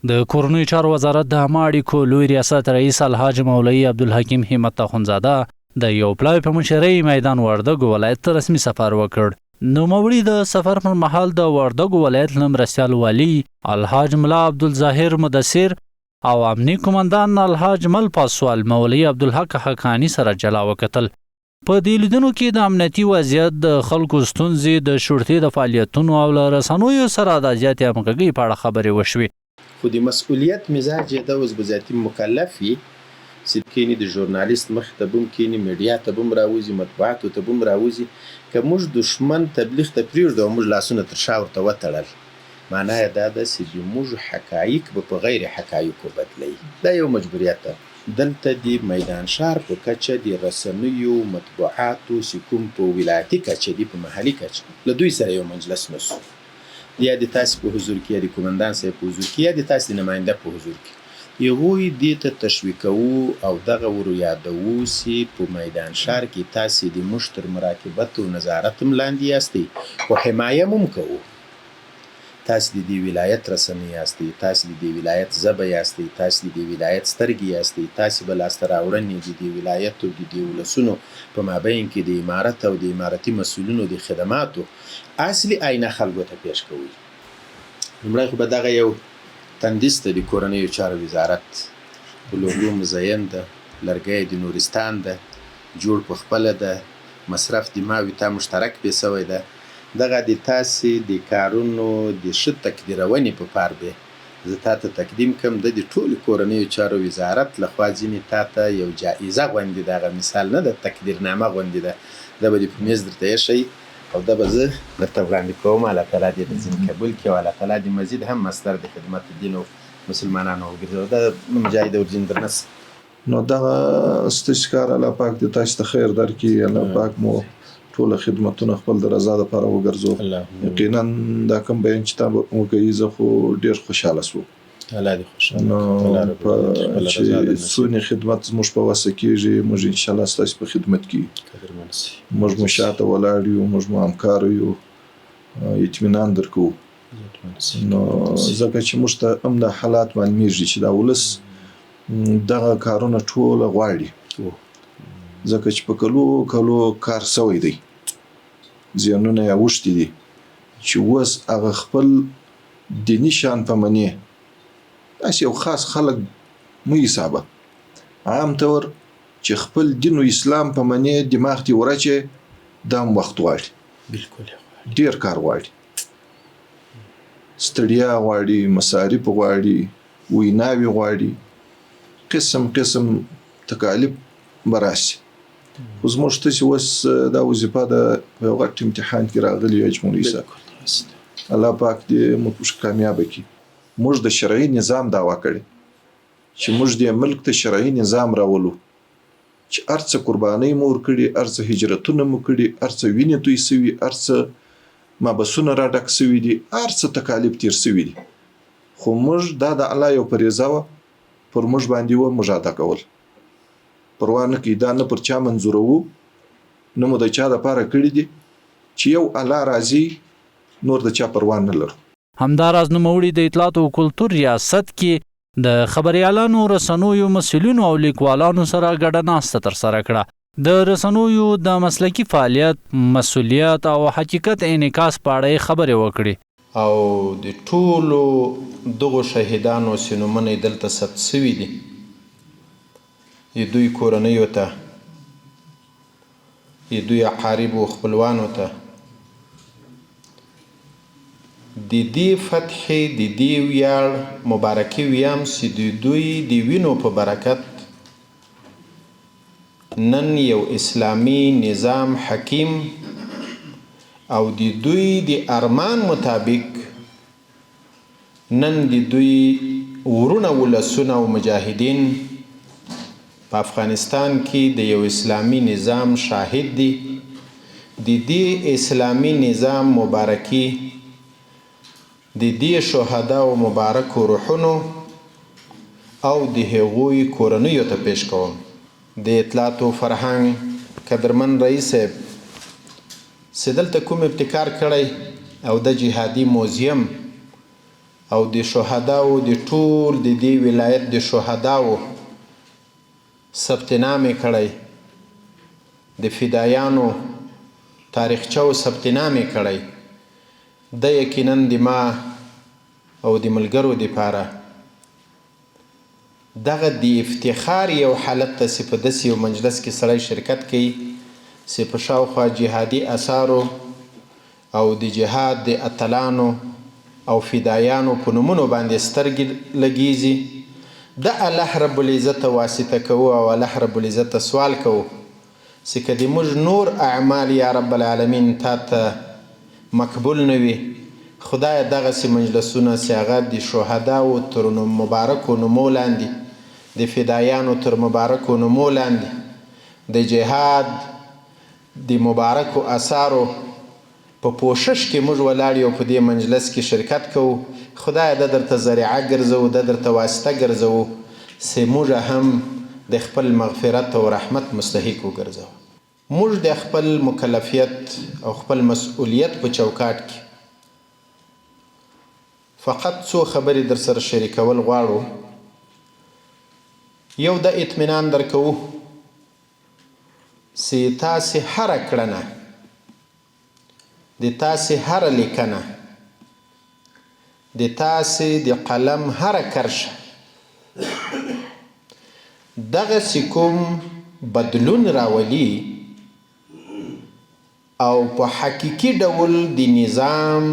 د کورنیو چارو وزارت د عامه اړیکو لوی ریاست رئیس الحاج مولوي عبدالحکیم همت اخندزاده د یو پلاوي په مشرۍ میدان وردګو ولایت ته رسمي سفر وکړ. نوموړي د سفر پر مهال د وردګو ولایت له مرستیال والي الحاج ملا عبدالظاهر مدثر او امني قومندان الحاج مل پاسوال مولوي عبدالحق حقانی سره جلا وکتل. په دې لیدنو کې د امنیتي وضعیت، د خلکو ستونزې، د شورتي د فعالیتونو او له رسنیو سره د زیاتې همغږۍ په اړه خبرې وشوې. خو د مسؤلیت مزاج یې د اوس به ذاتي مکلف وي چې کینی د ژورنالیست مخ ته بم کینی میډیا ته بم راوځي، مطبوعاتو ته بم راوځي. که موږ دشمن تبلیغ ته پرېږدو او موږ لاسونه تر شا ورته وتړل، معنا یې دا ده چې موږ حقایق به په غیر حقایقو بدلوي. دا یو مجبوریت ده. دلته د میدان ښار په کچه د رسنیو مطبوعاتو چې کوم په ولایتي کچه دي، په محلي کچه له دوی سره یو مجلس نسو، یا د تاسې په حضور کې، یا د قومندان صاحب په حضور کې، یا د تاسې د نماینده په حضور کې هغوی دې ته تشویقوو او دغه ور یادوو چې په میدان ښار کې تاسې د موږ تر مراقبت او نظارت هم لاندې یاستئ، خو حمایه هم کوو. تاسې د دې ولایت رسنۍ یاستئ، تاسې د دې ولایت ژبه یاستئ، تاسې د دې ولایت سترګې یاستئ، تاسې به لاسته راوړنې د دې ولایت او د دې ولسونو په مابین کې د امارت او د امارتي مسؤلینو د خدماتو اصلي آینه خلکو ته پیش کوئ. لومړی خو به دغه یو تندیس ته د کورنیو چارو وزارت په لوګو مزین ده، لرګی د نورستان ده، جوړ په خپله ده، مصرف د ماوي تا مشترک پې سوی ده. دغه د تاسې د کارونو د ښه تقدیرونې په پار به زه تا ته تقدیم کړم. د دې ټولو کورنیو چارو وزارت لخوا ځینې تا ته یو جایزه غوندې ده، هغه مثال نه ده، تقدیرنامه غوندې ده. دا به دې په میز درته ایښی او دا به زه درته وړاندې کوم. الله تعالی دې د ځینې قبول کړي او الله تعالی دې مزید هم مصدر د خدمت دین او مسلمانانو وګرځوي. دا مجاهد اورجین درنس. نو دغه استشکار الله پاک دې تاسو ته خیر درکړي. الله پاک مو ټول خدمتونه خپل د رضا لپاره وګرځو. یقینا دا کوم بیان چې تا وکړي زه خو ډېر خوشحاله شوم. الله دې خوشحاله نو چې څونې خدمت زموږ په وسه کېږي، موږ انشاءالله ستاسو په خدمت کې موږ مو شاته ولاړ یو، موږ مو همکار یو، اطمینان درکوو. نو ځکه چې موږ ته هم د حالات معلومیږي چې دا ولس دغه کارونه ټوله غواړي، ځکه چې په کلو کلو کار سوی دی، زیانونه یې اوښتي دي چې اوس هغه خپل دیني شان په منې داسې یو خاص خلک مه حسابه، عام طور چې خپل دین و اسلام په منې دماغ ته ورچې، دا هم وخت غواړي، بالکل ډیر کار غواړي، ستړیا غواړي، مصارف غواړي، ویناوي غواړي، قسم قسم تکالیف براسي. خو زموږ ته چې اوس دا وظیفه ده په یو غټ امتحان کې راغلي یو اجمالي صاحب، الله پاک دې موږ کامیابه کړي. موږ د شرعي نظام دعوه کړې چې موږ دې ملک ته شرعي نظام راولو، چې هر څه قربانۍ مو ورکړي، هر څه هجرتونه مو کړي، هر څه وینې توی سوي، هر څه مابسونه را ډک سوي دي، هر څه تکالیف تیر سوي دي، خو موږ دا د الله یو فریضه وه پر موږ باندې وه، موږ ادا کول. پروا نه کوي، دا نه پر چا منظوروو، نه مو د چا دپاره کړي دي، چې یو الله راځي نور د چا پروا نه لرو. همداراز نوموړي د اطلاعات او کلتور ریاست کې د خبریالانو، رسنیو مسؤلینو او لیکوالانو سره ګډه ناسته ترسره کړه. د رسنیو د مسلکي فعالیت، مسؤلیت او حقیقت انعکاس په اړه خبرې وکړي. او د ټولو دغو شهیدانو چې نومونه یې دلته ثبت سوي دي، دوی کورنیو ته، دوی اقاربو خپلوانو ته د دې فتحې، د دې ویاړ مبارکي ویم چې د دوی د وینو په برکت نن یو اسلامي نظام حکیم او د دوی د ارمان مطابق نن د دوی ورونه ولسونه او مجاهدین په افغانستان کې د یو اسلامي نظام شاهد دي. د دې اسلامي نظام مبارکي د دې شهدا او مبارکو روحونو او د هغوی کورنیو ته پیش کوم. د اطلاعات او فرهنګ قدرمن رئیس صاحب چې دلته کوم ابتکار کړی او د جهادي موزیم او د شهداو د ټول د دې ولایت د شهداو ثبت نام یې کړی، د فدایانو تاریخچو ثبت نام یې کړی. د یقینا د ما او د ملګرو دپاره دغه د افتخار یو حالت ته چې په داسې یو مجلس کې سړی شرکت کوي چې په شاوخوا جهادي اثارو او د جهاد د اتلانو او فدایانو په نومونو باندې سترګې لګیږي. د الله رب العزت واسطه کوو او الله رب العزت سوال کوو چې که د موږ نور اعمال یا رب العالمین تا ته مقبول نه وي، خدای دغسې مجلسونه چې هغه د شهداو تر مبارکو نومو لاندې، د فدایانو تر مبارکو نومو لاندې، د جهاد د مبارکو اثارو په پوشش کې موږ ولاړ یو په دې مجلس کې شرکت کوو. خدای د درته ذریعه ګرځوو، د درته واسطه ګرځوو چې موږ هم د خپل مغفرت او رحمت مستحق وګرځوو. موږ د خپل مکلفیت او خپل مسئولیت په چوکاټ کې فقط څو خبرې در سره شریکول غواړو. یو د اطمینان درکوو چې تاسې هره کړنه، د تاسې هره لیکنه، د تاسې د قلم هره کرشه دغسې کوم بدلون راولي او په حقیقي ډول د نظام،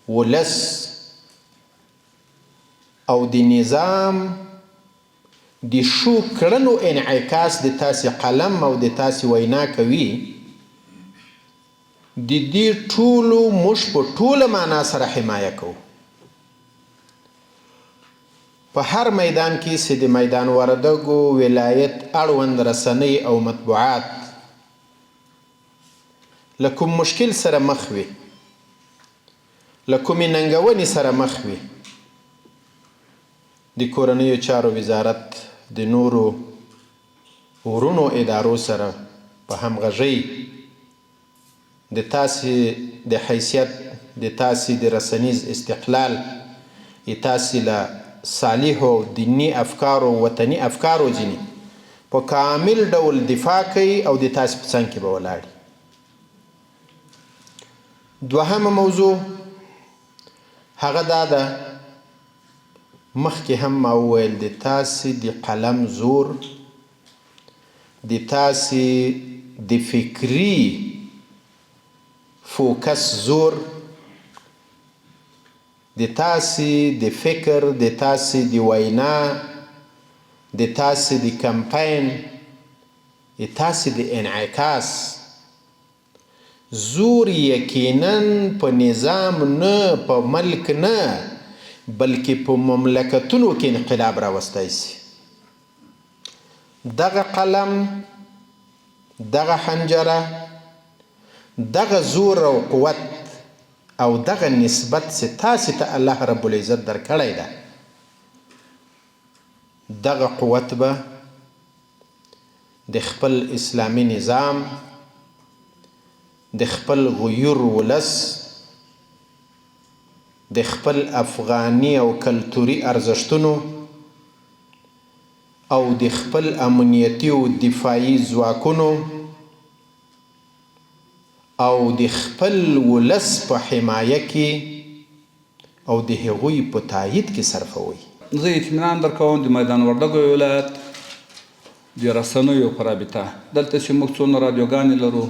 ولس او د نظام د ښو کړنو انعکاس د تاسې قلم او د تاسې وینا کوي. د دې ټولو موږ په ټوله معنا سره حمایه کوو. په هر میدان کې چې د میدان وردګو ولایت اړوند رسنۍ او مطبوعات له کوم مشکل سره مخ وي، له کومې ننګونې سره مخ وي، د کورنیو چارو وزارت د نورو ورونو ادارو سره په همغږۍ د تاسې د حیثیت، د تاسې د رسنیز استقلال، تاسې له صالحو دینی افکارو، وطني افکارو ځینې په کامل ډول دفاع کوي او د تاسې په څنګ کې به ولاړي. دوهمه موضوع هغه دا ده، مخکې هم ما وویل د تاسې د قلم زور، د تاسې د فکري فوکس زور، د تاسې د فکر، د تاسې د وینا، د تاسې د کمپین، د تاسې د انعکاس زور یقینا په نظام نه، په ملک نه، بلکې په مملکتونو کې انقلاب راوستی شي. دغه قلم، دغه حنجره، دغه زور او قوت او دغه نسبت چې تاسې ته الله رب العزت درکړی ده، دغه قوت به د خپل اسلامي نظام، د خپل غیور ولس، د خپل افغاني او کلتوري ارزښتونو او د خپل امنیتي او دفاعي ځواکونو او د خپل ولس په حمایه کې او د هغوی په تایید کې صرفوي. زه اطمینان درکوم د میدان وردګو ولایت د رسنیو په رابطه دلته چې موږ څونه رادیوګانې لرو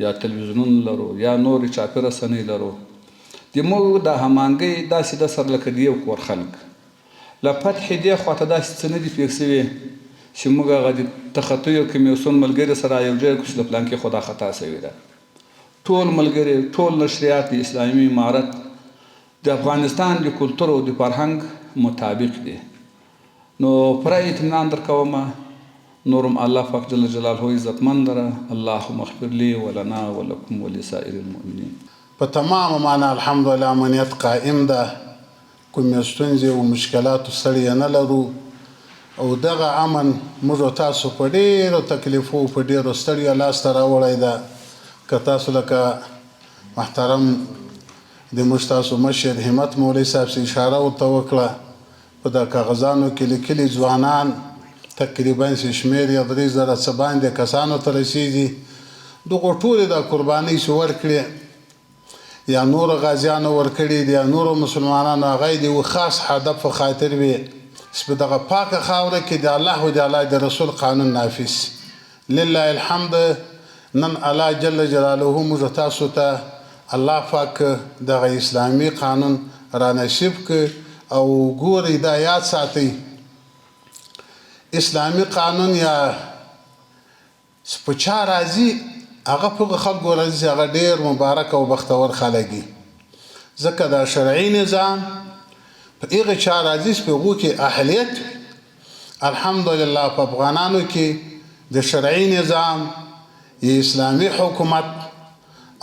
یا تلویزیونونه لرو یا نورې چاپي رسنۍ لرو، د موږ د همانګۍ داسې د سر لکه د یو کور خلک له فتحې دې خواته داسې څه نه دي پېښ شوي چې موږ هغه د تخطیو کمیسیون ملګري سره یو ځای کړو چې د پلانکې خو دا خطا شوې ده. ټول ملګري، ټول نشریات د اسلامي امارت د افغانستان د کلتور او د فرهنګ مطابق دي. نو پوره اطمینان درکوم، نورم الله پاک جل جلاله عزتمند دره. اللهم اغفر لي ولنا ولكم ولسائر المؤمنین. په تمام معنا الحمدلله امنیت قائم ده، کومې ستونزې او مشکلاتو سړی نه لرو او دغه امن موږ تاسو په ډېرو تکلیفو په ډېرو ستړیا لاسته راوړی ده. که تاسو لکه محترم د موږ ستاسو مشر همت مولوي صاحب څه اشاره ورته وکړه په دا کاغذانو کې لیکلي ځوانان تقریبا چې شمېر یې 3000 څه باندې کسانو ته رسېږي دغو ټولې دا قربانۍ چې ورکړې یا نورو غازیانو ورکړي دي یا نورو مسلمانانو هغه د یو خاص هدف په خاطر وي چې په دغه پاکه خاوره کې د الله او د الله د رسول قانون نافذ لله الحمد نن الله جل جلاله موږ تاسو ته الله پاک دغه اسلامي قانون را نصیب کړ او ګورئ دا یاد ساتئ اسلامي قانون یا په چا راځي هغه په خلکو راځي هغه ډېر مبارک او بختور خلک دي ځکه دا شرعي نظام په هغه چا راځي چې په هغو کې اهلیت الحمدلله په افغانانو کې د شرعي نظام یا اسلامي حکومت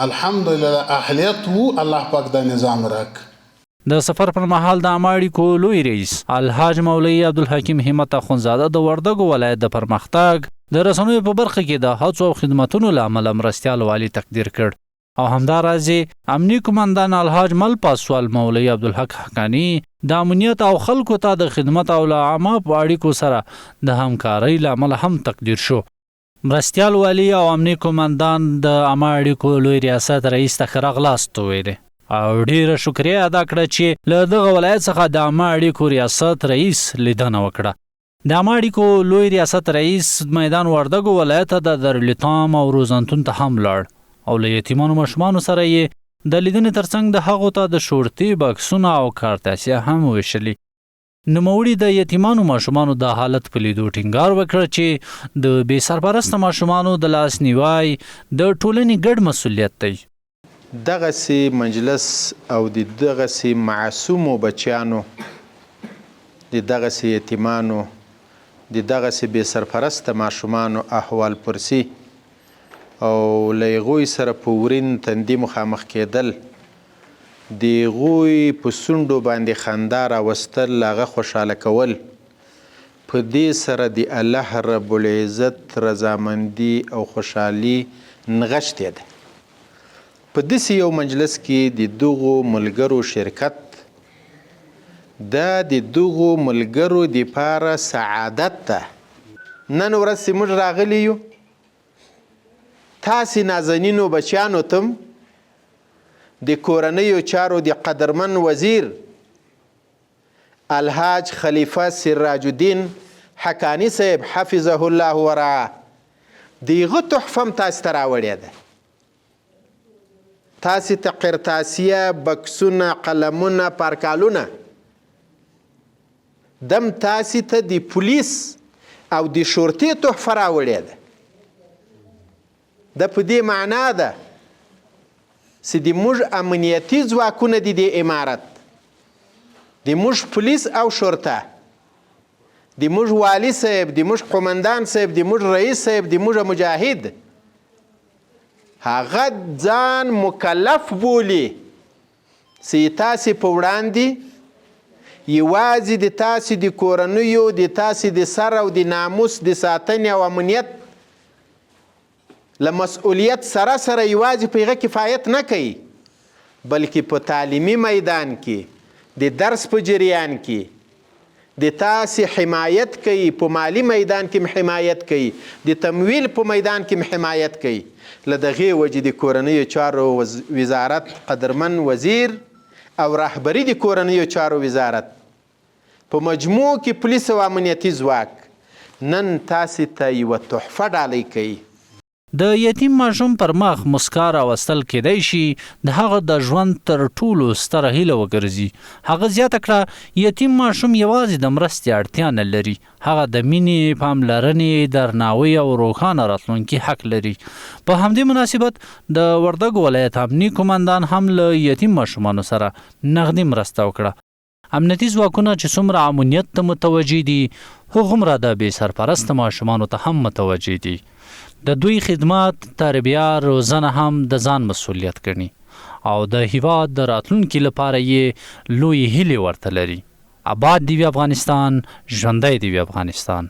الحمدلله اهلیت وو الله پاک دا نظام راک د سفر پر مهال د عامه اړیکو لوی رئیس الحاج مولوي عبدالحکیم همت اخندزاده د وردګو ولایت د پرمختګ د رسنیو په برخه کې د هڅو او خدماتونو له امله مرستیال والي تقدیر کړ او همداراز امني قومندان الحاج مل پاسوال مولوي عبدالحق حقانی د امنیت او خلکو ته د خدمت او عامه اړیکو سره د همکارۍ له امله هم تقدیر شو مرستیال والی او امني قومندان د عامه اړیکو لوی ریاست رئیس ته ښه راغلاست وویلې او ډیره شکریه ادا کړه چې له دغه ولایت څخه د عامه اړیکو ریاست رئیس لیدنه وکړه د عامه اړیکو لوی ریاست رئیس میدان وردګو ولایت ته د دارالایتام او روزنتون ته هم لاړ او له یتیمانو ماشومانو سره یې د لیدنې ترڅنګ د هغو ته د شورتي بکسونه او کارتاسیه هم ویشلي نوموړي د یتیمانو ماشومانو د حالت په لیدو ټینګار وکړ چې د بې سرپرسته ماشومانو د لاسنیوی د ټولنې ګډ مسؤلیت دی دغسې مجلس او د دغسې معصومو بچیانو د دغسې یتیمانو د دغسې بې سرپرسته ماشومانو احوال پرسي او له هغوی سره په ورین تندي مخامخ کېدل د هغوی په څنډو باندې خندا راوستل هغه خوشحاله کول په دې سره د الله رب العزت رضامندي او خوشحالي نغښتې ده په داسې یو مجلس کې د دغو ملګرو شرکت دا د دغو ملګرو دپاره سعادت ده نن ورځ چې موږ راغلي یو تاسې نازنینو بچیانو ته د کورنیو چارو د قدرمن وزیر الحاج خلیفه سراج الدین حقانی صاحب حفظه الله ورعاه د هغه تحفه هم تاسې ته راوړې ده تاسې ته قرطاسیه بکسونه قلمونه پارکالونه دم تاسې ته د پولیس او د شرطې تحفه راوړې ده د په دې معنا ده چې د موږ امنیتي ځواکونه دي د امارت د موږ پولیس او شرطه د موږ والی صاحب د موږ قومندان صاحب د موږ رئیس صاحب د موږ مجاهد هغه ځان مکلف بولي چې تاسې په وړاندې یوازې د تاسې د کورنیو د تاسې د سر او د ناموس د ساتنې او امنیت له مسؤلیت سره سره یوازې په هغه کفایت نه کوي بلکې په تعلیمي میدان کې د درس په جریان کې د تاسې حمایت کوي په مالی میدان کې حمایت کوي د تمویل په میدان کې حمایت کوي له دغې وجې د کورنیو چارو وزارت قدرمن وزیر او رهبري د کورنیو چارو وزارت په مجموع کې پولیس او امنیتي ځواک نن تاسې ته یوه تحفه ډالۍ کوي د یتیم ماشوم پر مخ مسکا راوستل کېدای شي د هغه د ژوند تر ټولو ستره هیله وګرځي هغه زیاته کړه یتیم ماشوم یوازې د مرستې اړتیا نه لري هغه د مینې پاملرنې درناوي او روښانه راتلونکي حق لري په همدې مناسبت د وردګو ولایت امني قومندان هم له یتیم ماشومانو سره نغدي مرسته وکړه امنیتي ځواکونه چې څومره امنیت ته متوجه دي هغومره د بې سرپرسته ماشومانو ته هم متوجه دي د دوی خدمات تربیه روزنه هم د ځان مسؤلیت ګڼي او د هیواد د راتلونکي لپاره یې لوی هیلې ورته لري آباد دی افغانستان ژوندی دی افغانستان